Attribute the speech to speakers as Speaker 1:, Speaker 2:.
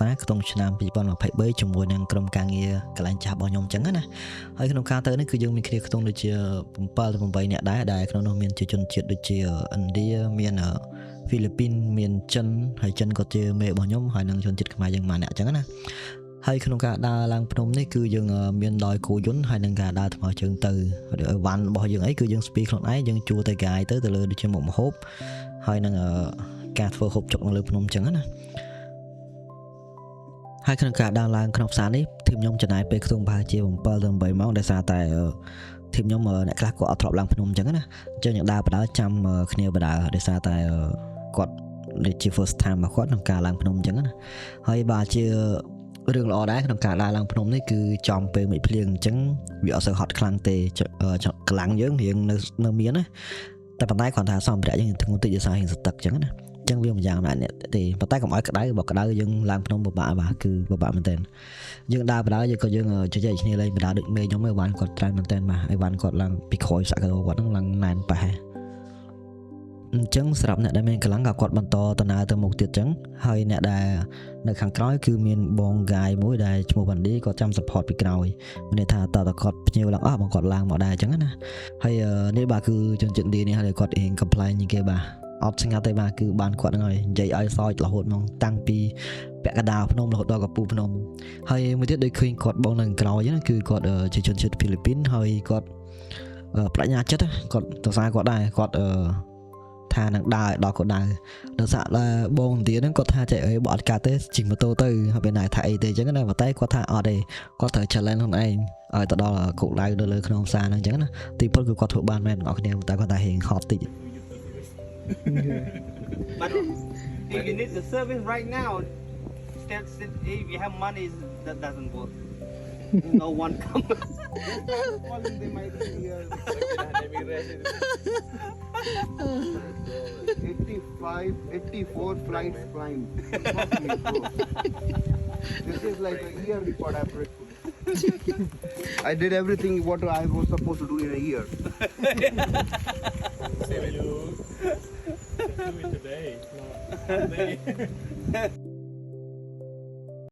Speaker 1: តាក្នុងឆ្នាំ2023ជាមួយនឹងក្រុមការងារកន្លែងចាស់របស់ខ្ញុំអញ្ចឹងណាហើយក្នុងការទៅនេះគឺយើងមានគ្នាខ្ទង់ដូចជា7ទៅ8នាក់ដែរដែលក្នុងនោះមានជាជនជាតិដូចជាឥណ្ឌាមានហ្វីលីពីនមានចិនហើយចិនក៏ជាមេរបស់ខ្ញុំហើយនឹងជនជាតិខ្មែរយើងម្នាក់អញ្ចឹងណាហើយក្នុងការដើរឡើងភ្នំនេះគឺយើងមានដោយគោយន្តហើយនឹងការដើរថ្មើរជើងទៅវ៉ាន់របស់យើងអីគឺយើងស្ពីខ្លួនឯងយើងជួទៅកាយទៅលើដូចជាមុខម្ហូបហើយនឹងការធ្វើហូបចុកនៅលើភ្នំអញ្ចឹងណាហើយក្នុងការដើរឡើងក្នុងផ្សារនេះធីមខ្ញុំចំណាយពេលខ្ទង់ប្រហែលជា7ទៅ8ម៉ោងដោយសារតែធីមខ្ញុំអ្នកខ្លះគាត់អត់ធ្លាប់ឡើងភ្នំអញ្ចឹងណាអញ្ចឹងយើងដើរបដើចាំគ្នាបដើដោយសារតែគាត់ដូចជា first time របស់គាត់ក្នុងការឡើងភ្នំអញ្ចឹងណាហើយបើជារឿងល្អដែរក្នុងការដើរឡើងភ្នំនេះគឺចំពេលមេឃភ្លៀងអញ្ចឹងវាអត់សូវហត់ខ្លាំងទេកម្លាំងយើងរៀងនៅមានណាតែប៉ុន្តែគ្រាន់តែសម្ភារៈយើងធ្ងន់តិចដោយសាររៀងស្ទឹកអញ្ចឹងណាចឹងវាមិនយ៉ាងណាអ្នកទេប៉ុន្តែកុំឲ្យក្តៅបើក្តៅយើងឡើងភ្នំពិបាកបាទគឺពិបាកមែនតើយើងដើរបដើយើងក៏យើងជជែកគ្នាលេងបដើដូចមេខ្ញុំឯវ៉ាន់គាត់ច្រើនមែនតើបាទឯវ៉ាន់គាត់ឡើងពីក្រោយសាក់គីឡូគាត់ហ្នឹងឡើងណែនប៉ះអញ្ចឹងសម្រាប់អ្នកដែលមានកម្លាំងក៏គាត់បន្តដំណើរទៅមុខទៀតអញ្ចឹងហើយអ្នកដែលនៅខាងក្រោយគឺមានបងហ្គាយមួយដែលឈ្មោះវ៉ាន់ឌីគាត់ចាំ support ពីក្រោយមានន័យថាតើគាត់ភ្ញៀវឡើងអស់បងគាត់ឡើងមកដែរអញ្ចឹងណាហើយនេះបាទគឺជនជាតិឥណ្ឌានេះហើយគាត់រៀង complain ជាងគេបាទអត់ស្ងាត់ទេបាទគឺបានគាត់ហ្នឹងហើយនិយាយឲ្យសោចរហូតមកតាំងពីពាក់កណ្ដាលភ្នំរហូតដល់កពូភ្នំហើយមួយទៀតដូចឃើញគាត់បងនៅក្រោយហ្នឹងគឺគាត់ជាជនជាតិហ្វីលីពីនហើយគាត់បញ្ញាចិត្តគាត់ទៅសារគាត់ដែរគាត់ថានឹងដើរដល់គាត់ដើរដល់សាក់បងឥណ្ឌាហ្នឹងគាត់ថាចេះអីបើអត់កាត់ទេជិះម៉ូតូទៅហើយពេលណាថាអីទេអញ្ចឹងណាប៉ុន្តែគាត់ថាអត់ទេគាត់ត្រូវ challenge ខ្លួនឯងឲ្យទៅដល់គោកដៅនៅលើក្នុងផ្សារហ្នឹងអញ្ចឹងណាទីពលគឺគាត់ធ្វើបានមែនបងប្អូនតែគាត់ថារៀងហត់តិច
Speaker 2: But if you need the service right now, if you have money, that doesn't work. No one comes.
Speaker 3: They might be here. 85, 84 flights flying. This is like a year before I break. I did everything what I was supposed to do in a year.
Speaker 4: Say we do it today, not Monday.